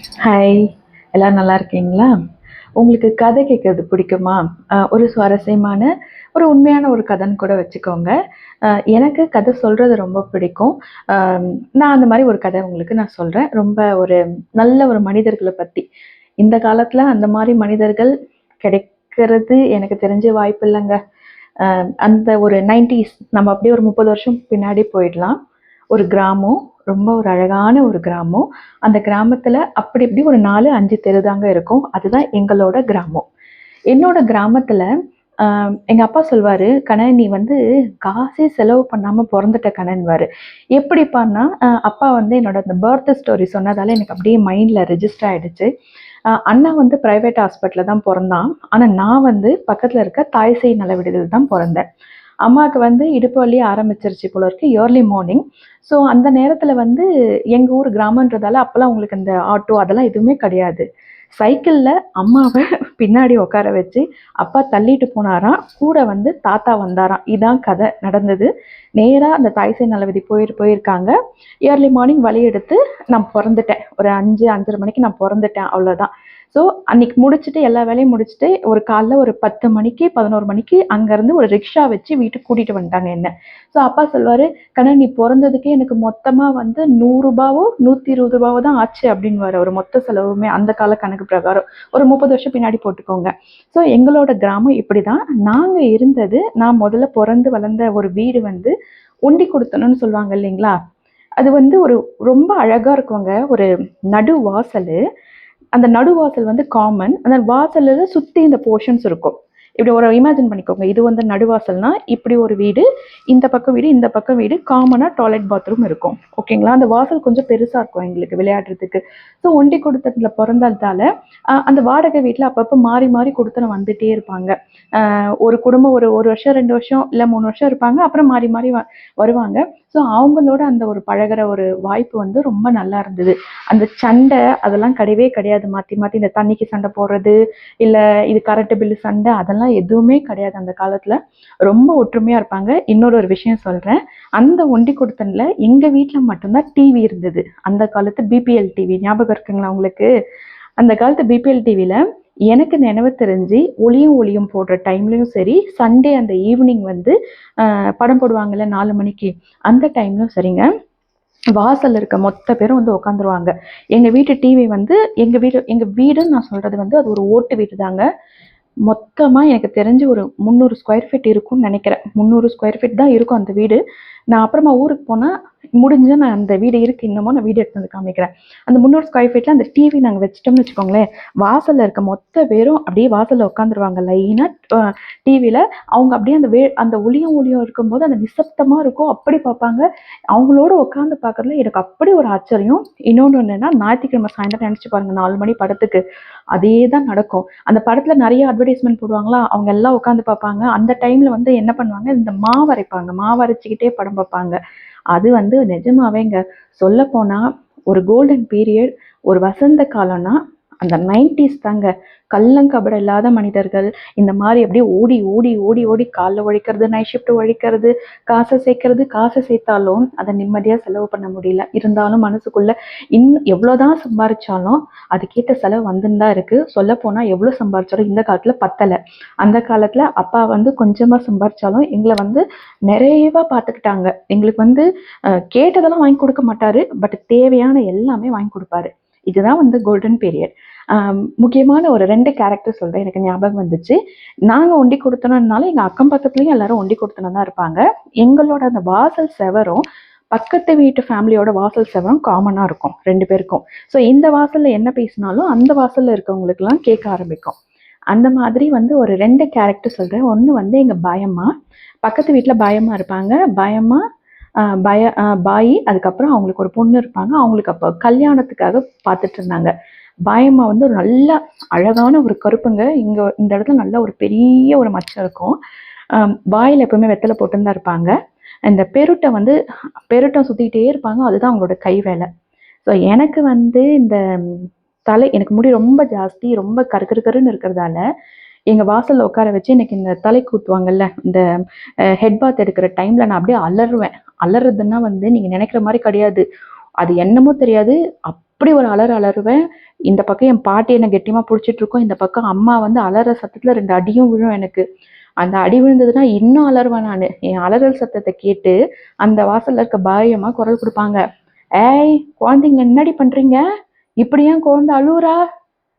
Hi, எல்லாரும் நல்லா இருக்கீங்களா? உங்களுக்கு கதை கேட்கறது பிடிக்குமா? ஒரு சுவாரஸ்யமான, ஒரு உண்மையான ஒரு கதைன்னு கூட வச்சுக்கோங்க. எனக்கு கதை சொல்றது ரொம்ப பிடிக்கும். அம் நான் அந்த மாரி ஒரு கதை உங்களுக்கு நான் சொல்றேன். ரொம்ப ஒரு நல்ல ஒரு மனிதர்கள பத்தி. இந்த காலத்துல அந்த மாரி மனிதர்கள் கிடைக்கிறது எனக்கு தெரிஞ்சு வாய்ப்பில்லங்க. அந்த ஒரு 90ஸ் நம்ம அப்படியே ஒரு 30 வருஷம் பின்னாடி போயிடலாம். ஒரு கிராமம், ரொம்ப ஒரு அழகான ஒரு கிராமம். அந்த கிராமத்துல அப்படி இப்படி ஒரு 4, 5 தெரு தாங்க இருக்கும். அதுதான் எங்களோட கிராமம். என்னோட கிராமத்துல எங்க அப்பா சொல்வாரு, "கண்ணு நீ வந்து காசே செலவு பண்ணாம பொறந்துட்ட கண்ணன்னுவாரு." எப்படிப்பான்னா, அப்பா வந்து என்னோட அந்த பர்த் ஸ்டோரி சொன்னதால எனக்கு அப்படியே மைண்ட்ல ரெஜிஸ்டர் ஆயிடுச்சு. அண்ணா வந்து பிரைவேட் ஹாஸ்பிட்டல்ல தான் பொறந்தான். ஆனா நான் வந்து பக்கத்துல இருக்க தாய்சேய் நல விடுதில தான் பொறந்தேன். அம்மாவுக்கு வந்து இடுப்பு வலி ஆரம்பிச்சிருச்சு போல இருக்கு ஏர்லி மார்னிங். ஸோ அந்த நேரத்துல வந்து எங்க ஊர் கிராமன்றதால அப்பலாம் உங்களுக்கு இந்த ஆட்டோ அதெல்லாம் எதுவுமே கிடையாது. சைக்கிள்ல அம்மாவ பின்னாடி உட்கார வச்சு, அப்பா தள்ளிட்டு போனாராம். கூட வந்து தாத்தா வந்தாராம். இதான் கதை நடந்தது. நேரா அந்த தாய்சேய் நலவிதி போயிருக்காங்க. ஏர்லி மார்னிங் வழி எடுத்து நான் பொறந்துட்டேன். ஒரு 5, 5:30 மணிக்கு நான் பொறந்துட்டேன். அவ்வளோதான். ஸோ அன்னைக்கு முடிச்சுட்டு எல்லா வேலையும் முடிச்சுட்டு ஒரு காலைல ஒரு 10 மணிக்கு, 11 மணிக்கு அங்கேருந்து ஒரு ரிக்ஷா வச்சு வீட்டுக்கு கூட்டிட்டு வந்துட்டாங்க என்ன. ஸோ அப்பா சொல்வாரு, "கண்ணு நீ பொறந்ததுக்கே எனக்கு மொத்தமா வந்து ரூ. 100வோ, ரூ. 120வோ தான் ஆச்சு" அப்படின்னுவாரு. ஒரு மொத்த செலவுமே அந்த கால கணக்கு பிரகாரம். ஒரு 30 வருஷம் பின்னாடி போட்டுக்கோங்க. ஸோ எங்களோட கிராமம் இப்படிதான். நாங்க இருந்தது நான் முதல்ல பொறந்து வளர்ந்த ஒரு வீடு வந்து ஒண்டி சொல்லுவாங்க இல்லைங்களா? அது வந்து ஒரு ரொம்ப அழகா இருக்குங்க. ஒரு நடு வாசலு. அந்த நடுவாசல் வந்து காமன். அந்த வாசல்ல சுத்தி இந்த போர்ஷன்ஸ் இருக்கும். இப்படி ஒரு இமேஜின் பண்ணிக்கோங்க. இது வந்து நடுவாசல்னா, இப்படி ஒரு வீடு, இந்த பக்கம் வீடு, இந்த பக்கம் வீடு, காமனா டாய்லெட், பாத்ரூம் இருக்கும். ஓகேங்களா? அந்த வாசல் கொஞ்சம் பெருசா இருக்கும் எங்களுக்கு விளையாடுறதுக்கு. ஸோ ஒண்டி குடித்தனத்துல பொறந்ததால, அந்த வாடகை வீட்ல அப்பப்ப மாறி மாறி குடித்தனம் வந்துட்டே இருப்பாங்க. ஒரு குடும்பம் ஒரு 1 வருஷம், 2 வருஷம், இல்ல 3 வருஷம் இருப்பாங்க. அப்புறம் மாறி மாறி வருவாங்க. ஸோ அவங்களோட அந்த ஒரு பழகுற ஒரு வாய்ப்பு வந்து ரொம்ப நல்லா இருந்தது. அந்த சண்டை அதெல்லாம் கிடையவே கிடையாது. மாத்தி மாத்தி இந்த தண்ணிக்கு சண்டை போடுறது, இல்ல இது கரண்ட் பில்லு சண்டை அதெல்லாம் எதுவுமே கிடையாது அந்த காலத்துல. ரொம்ப ஒற்றுமையா இருப்பாங்க. இன்னொரு ஒரு விஷயம் சொல்றேன். அந்த ஒண்டி எங்க வீட்ல மட்டும்தான் டிவி இருந்தது. அந்த காலத்து பிபிஎல் டிவி ஞாபகம் இருக்குங்களா உங்களுக்கு? அந்த காலத்து பிபிஎல் டிவில எனக்கு நினைவு தெரிஞ்சு ஒளியும் ஒளியும் போடுற டைம்லயும் சரி, சண்டே அந்த ஈவினிங் வந்து படம் போடுவாங்கல்ல 4 மணிக்கு, அந்த டைம்லயும் சரிங்க, வாசல்ல இருக்க மொத்த பேரும் வந்து உட்காந்துருவாங்க. எங்க வீட்டு டிவி வந்து எங்க வீடுன்னு நான் சொல்றது வந்து அது ஒரு ஓட்டு வீடு தாங்க. மொத்தமா எனக்கு தெரிஞ்சு ஒரு 300 ஸ்கொயர் ஃபீட் இருக்கும்னு நினைக்கிறேன். 300 ஸ்கொயர் ஃபீட் தான் இருக்கும் அந்த வீடு. நான் அப்புறமா ஊருக்கு போனா, முடிஞ்சா நான் அந்த வீடு இருக்கு இன்னமும். நான் வீடியோ எடுத்து வந்து காமிக்கிறேன். அந்த 300 ஸ்கொயர் ஃபீட்ல அந்த டிவி நாங்க வச்சுட்டோம்னு வச்சுக்கோங்களேன், வாசல்ல இருக்க மொத்த பேரும் அப்படியே வாசல்ல உட்காந்துருவாங்க லைனா டிவில. அவங்க அப்படியே அந்த ஒளியும் ஒளியும் இருக்கும்போது அந்த நிசப்தமா இருக்கும். அப்படி பார்ப்பாங்க. அவங்களோட உட்காந்து பார்க்கறதுல எனக்கு அப்படி ஒரு ஆச்சரியம். இன்னொன்னு என்னன்னா, ஞாயிற்றுக்கிழமை சாயந்தரம் நினைச்சு பாருங்க 4 மணி படத்துக்கு. அதே தான் நடக்கும். அந்த படத்துல நெறைய அட்வர்டைஸ்மென்ட் போடுவாங்களா, அவங்க எல்லாம் உட்காந்து பார்ப்பாங்க. அந்த டைம்ல வந்து என்ன பண்ணுவாங்க, இந்த மாவு அரைப்பாங்க. மாவு அரைச்சுக்கிட்டே படம் பார்ப்பாங்க. அது வந்து நிஜமாவேங்க. சொல்லப்போனா ஒரு கோல்டன் பீரியட், ஒரு வசந்த காலம்னா அந்த 90ஸ் தாங்க. கள்ளங்கபடம் இல்லாத மனிதர்கள். இந்த மாரி அப்படியே ஓடி ஓடி ஓடி ஓடி காலைல உழைக்கிறது, நைட் ஷிஃப்ட் உழைக்கிறது, காசை சேர்க்கறது. காசை சேர்த்தாலும் அதை நிம்மதியா செலவு பண்ண முடியல. இருந்தாலும் மனசுக்குள்ள எவ்வளோதான் சம்பாரிச்சாலும் அதுக்கேத்த செலவு வந்துன்னு தான் இருக்கு. சொல்லப்போனா எவ்வளோ சம்பாரிச்சாலும் இந்த காலத்துல பத்தல. அந்த காலத்துல அப்பா வந்து கொஞ்சமா சம்பாரிச்சாலும் எங்கள வந்து நிறைவா பார்த்துக்கிட்டாங்க. எங்களுக்கு வந்து கேட்டதெல்லாம் வாங்கி கொடுக்க மாட்டாரு. பட் தேவையான எல்லாமே வாங்கி கொடுப்பாரு. இதுதான் வந்து கோல்டன் பீரியட். முக்கியமான ஒரு 2 கேரக்டர் சொல்றேன். எனக்கு ஞாபகம் வந்துச்சு. நாங்க ஒண்டி குடுத்தனம்னால எங்க அக்கம் பக்கத்துலயும் எல்லாரும் ஒண்டி குடுத்தனம் தான் இருப்பாங்க. எங்களோட அந்த வாசல் செவரும் பக்கத்து வீட்டு ஃபேமிலியோட வாசல் செவரும் காமனா இருக்கும் 2 பேருக்கும். ஸோ இந்த வாசல்ல என்ன பேசினாலும் அந்த வாசல்ல இருக்கவங்களுக்கெல்லாம் கேட்க ஆரம்பிக்கும். அந்த மாதிரி வந்து ஒரு 2 கேரக்டர் சொல்றேன். ஒண்ணு வந்து எங்க பாயம்மா. பக்கத்து வீட்ல பாயம்மா இருப்பாங்க. பாயம்மா, பாயி, அதுக்கப்புறம் அவங்களுக்கு ஒரு பொண்ணு இருப்பாங்க. அவங்களுக்கு அப்போ கல்யாணத்துக்காக பார்த்துட்டு இருந்தாங்க. பாயம்மா வந்து ஒரு நல்ல அழகான ஒரு கருப்புங்க. இந்த இடத்துல நல்ல ஒரு பெரிய ஒரு மச்சம் இருக்கும். வாயில எப்பவுமே வெத்தலை போட்டுன்னு தான் இருப்பாங்க. இந்த பெருட்டம் சுத்திக்கிட்டே இருப்பாங்க. அதுதான் அவங்களோட கை வேலை. ஸோ எனக்கு வந்து இந்த எனக்கு முடி ரொம்ப ஜாஸ்தி, ரொம்ப கரு கரு கருன்னு இருக்கிறதால, எங்க வாசல்ல உட்கார வச்சு எனக்கு இந்த தலைக்கு ஊத்துவாங்கல்ல, இந்த ஹெட் பாத் எடுக்கிற டைம்ல நான் அப்படியே அலறுவேன். அலறுறதுன்னா வந்து நீங்க நினைக்கிற மாரி கிடையாது. அது என்னமோ தெரியாது. அப்படி ஒரு அலறுவேன். இந்த பக்கம் என் பாட்டி என்னை கெட்டியமாக பிடிச்சிட்டு இருக்கோம், இந்த பக்கம் அம்மா வந்து அலற சத்தத்தில் 2 அடியும் விழும் எனக்கு. அந்த அடி விழுந்ததுன்னா இன்னும் அலறுவேன் நான். என் அலறல் சத்தத்தை கேட்டு அந்த வாசல்ல இருக்க பாயம்மா குரல் கொடுப்பாங்க. ஏய் குழந்தைங்க என்னடி பண்றீங்க, இப்படி ஏன் குழந்தை அழுவுறா,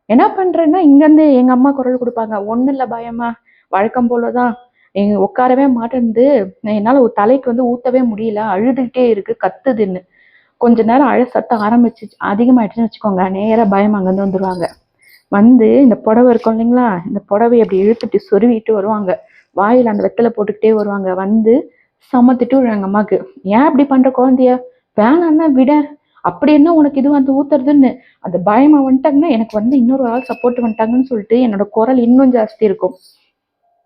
என்ன பண்றேன்னா இங்கேருந்து எங்க அம்மா குரல் கொடுப்பாங்க. ஒன்றும் இல்லை பாயம்மா, வழக்கம் போலதான், உட்காரவே மாட்டேன்து, என்னால் தலைக்கு வந்து ஊத்தவே முடியல, அழுதுகிட்டே இருக்கு, கத்துதுன்னு. கொஞ்ச நேரம் அழ சத்தம் ஆரம்பிச்சு அதிகமாயிடுச்சுன்னு வச்சுக்கோங்க, நேராக பயம் அங்கேருந்து வந்துடுவாங்க. வந்து இந்த புடவை இருக்கும் இல்லைங்களா, இந்த புடவையை அப்படி இழுத்துட்டு சொருவிட்டு வருவாங்க, வாயில் அந்த வெத்தலை போட்டுக்கிட்டே வருவாங்க. வந்து சமத்திட்டு எங்கள் அம்மாவுக்கு, ஏன் இப்படி பண்ற குழந்தைய, வேணான்னா விட, அப்படி என்ன உனக்கு இது வந்து ஊத்துறதுன்னு. அந்த பயமா வந்துட்டாங்கன்னா எனக்கு வந்து இன்னொரு ஆள் சப்போர்ட் வந்துட்டாங்கன்னு சொல்லிட்டு என்னோட குரல் இன்னும் ஜாஸ்தி இருக்கும்.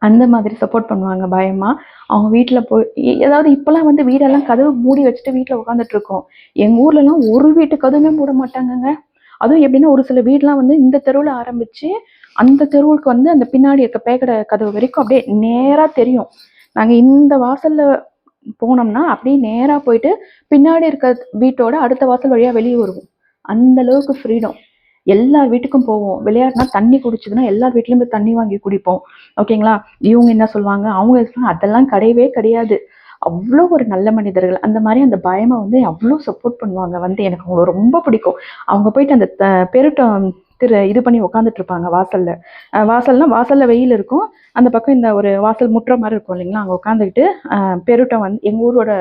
அந்த மாதிரி சப்போர்ட் பண்ணுவாங்க பயமா. அவங்க வீட்டுல போய் ஏதாவது இப்பெல்லாம் வந்து வீடெல்லாம் கதவு மூடி வச்சுட்டு வீட்டுல உட்காந்துட்டு இருக்கோம். எங்க ஊர்ல எல்லாம் ஒரு வீட்டு கதவுமே மூட மாட்டாங்கங்க. அதுவும் எப்படின்னா ஒரு சில வீடுலாம் வந்து இந்த தெருவுல ஆரம்பிச்சு அந்த தெருவுக்கு வந்து அந்த பின்னாடி இருக்க பேக்கடை கதவு வரைக்கும் அப்படியே நேரா தெரியும். நாங்க இந்த வாசல்ல போனோம்னா அப்படியே நேரா போயிட்டு பின்னாடி இருக்க வீட்டோட அடுத்த வாசல் வழியா வெளியே வருவோம். அந்த அளவுக்கு ஃப்ரீடம். எல்லார் வீட்டுக்கும் போவோம். விளையாடுனா தண்ணி குடிச்சதுன்னா எல்லார் வீட்லயும் போய் தண்ணி வாங்கி குடிப்போம். ஓகேங்களா. இவங்க என்ன சொல்லுவாங்க, அவங்க அதெல்லாம் கிடையவே கிடையாது. அவ்வளோ ஒரு நல்ல மனிதர்கள். அந்த மாதிரி அந்த பயமா வந்து அவ்வளோ சப்போர்ட் பண்ணுவாங்க. வந்து எனக்கு அவங்கள ரொம்ப பிடிக்கும். அவங்க போயிட்டு அந்த பெருட்டம் இது பண்ணி உட்காந்துட்டு இருப்பாங்க வாசல்ல. வாசல்ல வெயில் இருக்கும், அந்த பக்கம் இந்த ஒரு வாசல் முற்ற மாதிரி இருக்கும் இல்லைங்களா, அங்கே உட்காந்துக்கிட்டு பெருட்டம் வந்து எங்கள் ஊரோட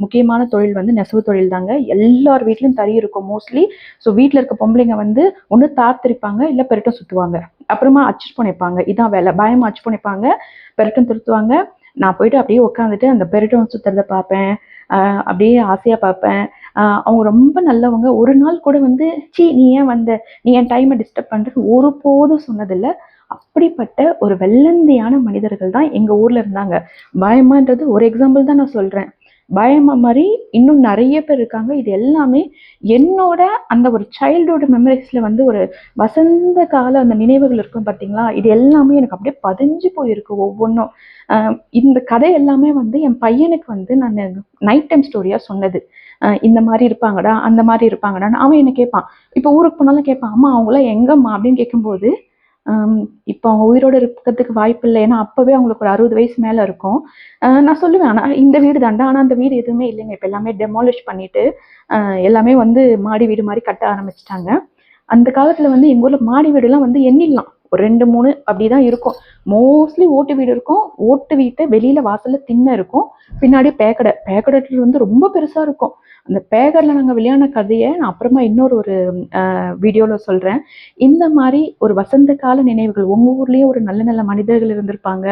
முக்கியமான தொழில் வந்து நெசவு தொழில் தாங்க. எல்லார் வீட்லையும் தறி இருக்கும் மோஸ்ட்லி. ஸோ வீட்டில் இருக்க பொம்பளைங்க வந்து ஒன்று தார் திரிப்பாங்க, இல்லை பெருட்டம் சுற்றுவாங்க, அப்புறமா அச்சு புனைப்பாங்க. இதான் வேலை. பயமா அச்சு புனைப்பாங்க, பெருட்டம் திருத்துவாங்க. நான் போயிட்டு அப்படியே உட்காந்துட்டு அந்த பெருட்டம் சுற்றுறத பார்ப்பேன். அப்படியே ஆசையாக பார்ப்பேன். அவங்க ரொம்ப நல்லவங்க. ஒரு நாள் கூட வந்து நீ ஏன் வந்த, நீ என் டைமை டிஸ்டர்ப் பண்ணுறது ஒருபோதும் சொன்னதில்லை. அப்படிப்பட்ட ஒரு வெள்ளந்தியான மனிதர்கள் தான் எங்கள் ஊரில் இருந்தாங்க. பயமான்றது ஒரு எக்ஸாம்பிள் தான் நான் சொல்கிறேன். பயமா மாதிரி இன்னும் நிறைய பேர் இருக்காங்க. இது எல்லாமே என்னோட அந்த ஒரு சைல்டுஹுட் மெமரிஸில் வந்து ஒரு வசந்த கால அந்த நினைவுகள் இருக்கும் பார்த்தீங்களா, இது எல்லாமே எனக்கு அப்படியே பதிஞ்சு போயிருக்கு ஒவ்வொன்றும். இந்த கதை எல்லாமே வந்து என் பையனுக்கு வந்து நான் நைட் டைம் ஸ்டோரியாக சொன்னது. இந்த மாதிரி இருப்பாங்கடா, அந்த மாதிரி இருப்பாங்கடான்னு அவன் என்ன கேட்பான். இப்போ ஊருக்கு போனாலும் கேட்பான், அம்மா அவங்களாம் எங்கம்மா அப்படின்னு கேட்கும்போது, இப்போ அவங்க உயிரோடு இருக்கிறதுக்கு வாய்ப்பு இல்லை, ஏன்னா அப்போவே அவங்களுக்கு ஒரு 60 வயசு மேலே இருக்கும். நான் சொல்லுவேன், ஆனால் இந்த வீடு தாண்டா, ஆனால் அந்த வீடு எதுவுமே இல்லைங்க, இப்போ எல்லாமே டெமாலிஷ் பண்ணிட்டு எல்லாமே வந்து மாடி வீடு மாதிரி கட்ட ஆரம்பிச்சிட்டாங்க. அந்த காலத்தில் வந்து எங்கள் ஊரில் மாடி வீடுலாம் வந்து எண்ணிடலாம், ஒரு 2 3 அப்படி தான் இருக்கும். மோஸ்ட்லி ஓட்டு வீடு இருக்கும். ஓட்டு வீட்டை வெளியில் வாசலில் திண்ணை இருக்கும், பின்னாடி பேக்கடை வந்து ரொம்ப பெருசாக இருக்கும். அந்த பேக்கடில் நாங்கள் விளையாடின கதையை நான் அப்புறமா இன்னொரு ஒரு வீடியோவில் சொல்கிறேன். இந்த மாதிரி ஒரு வசந்த கால நினைவுகள். உங்கள் ஊர்லேயே ஒரு நல்ல நல்ல மனிதர்கள் இருந்திருப்பாங்க.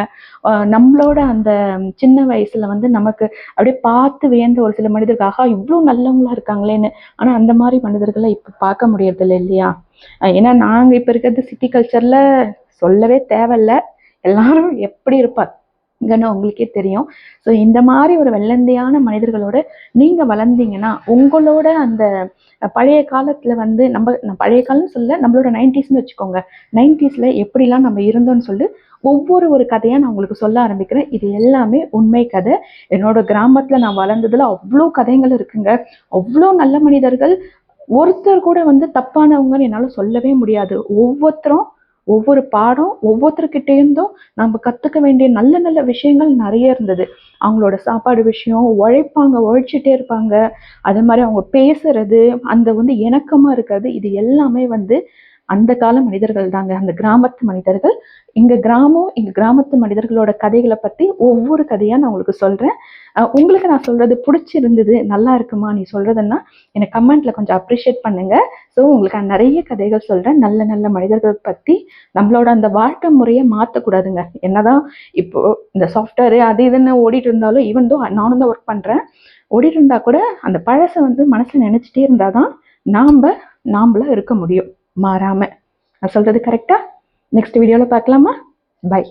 நம்மளோட அந்த சின்ன வயசில் வந்து நமக்கு அப்படியே பார்த்து வியந்த ஒரு சில மனிதர்கள், ஆகா இவ்வளோ நல்லவங்களா இருக்காங்களேன்னு. ஆனால் அந்த மாதிரி மனிதர்களை இப்போ பார்க்க முடியறதில்லை இல்லையா. ஏன்னா நாங்கள் இப்போ இருக்கிறது சிட்டி கல்ச்சரில் சொல்லவே தேவையில்லை, எல்லாரும் எப்படி இருப்பாங்கன்னு உங்களுக்கே தெரியும். ஸோ இந்த மாதிரி ஒரு வெள்ளந்தையான மனிதர்களோட நீங்கள் வளர்ந்தீங்கன்னா உங்களோட அந்த பழைய காலத்தில் வந்து நான் பழைய காலம்னு சொல்ல, நம்மளோட 90ஸ்ன்னு வச்சுக்கோங்க, 90ஸ்ல எப்படிலாம் நம்ம இருந்தோம்னு சொல்லி ஒவ்வொரு கதையாக நான் உங்களுக்கு சொல்ல ஆரம்பிக்கிறேன். இது எல்லாமே உண்மை கதை. என்னோட கிராமத்தில் நான் வளர்ந்ததில் அவ்வளோ கதைகள் இருக்குங்க. அவ்வளோ நல்ல மனிதர்கள். ஒருத்தர் கூட வந்து தப்பானவங்கன்னு என்னால் சொல்லவே முடியாது. ஒவ்வொருத்தரும் ஒவ்வொரு பாடம், ஒவ்வொருத்தர்கிட்டேருந்தும் நம்ம கற்றுக்க வேண்டிய நல்ல நல்ல விஷயங்கள் நிறைய இருந்தது. அவங்களோட சாப்பாடு விஷயம், உழைச்சிட்டே இருப்பாங்க. அதே மாதிரி அவங்க பேசுறது, அந்த வந்து இணக்கமாக இருக்கிறது, இது எல்லாமே வந்து அந்த கால மனிதர்கள் தாங்க, அந்த கிராமத்து மனிதர்கள். எங்கள் கிராமத்து மனிதர்களோட கதைகளை பற்றி ஒவ்வொரு கதையாக நான் உங்களுக்கு சொல்கிறேன். உங்களுக்கு நான் சொல்கிறது பிடிச்சிருந்தது, நல்லா இருக்குமா நீ சொல்கிறதுன்னா எனக்கு கமெண்ட்டில் கொஞ்சம் அப்ரிஷியேட் பண்ணுங்கள். ஸோ உங்களுக்கு நான் நிறைய கதைகள் சொல்கிறேன், நல்ல நல்ல மனிதர்கள் பற்றி. நம்மளோட அந்த வாழ்க்கை முறையை மாற்றக்கூடாதுங்க. என்னதான் இப்போது இந்த சாஃப்ட்வேரு அது இதுன்னு ஓடிட்டு இருந்தாலும், ஈவன் தோ நானும் தான் ஒர்க் பண்ணுறேன், ஓடிட்டு இருந்தால் கூட அந்த பழசை வந்து மனசில் நினச்சிட்டே இருந்தால் தான் நாம்பளா இருக்க முடியும் மாறாமல். நான் சொல்கிறது கரெக்டாக? நெக்ஸ்ட் வீடியோவில் பார்க்கலாமா? பை.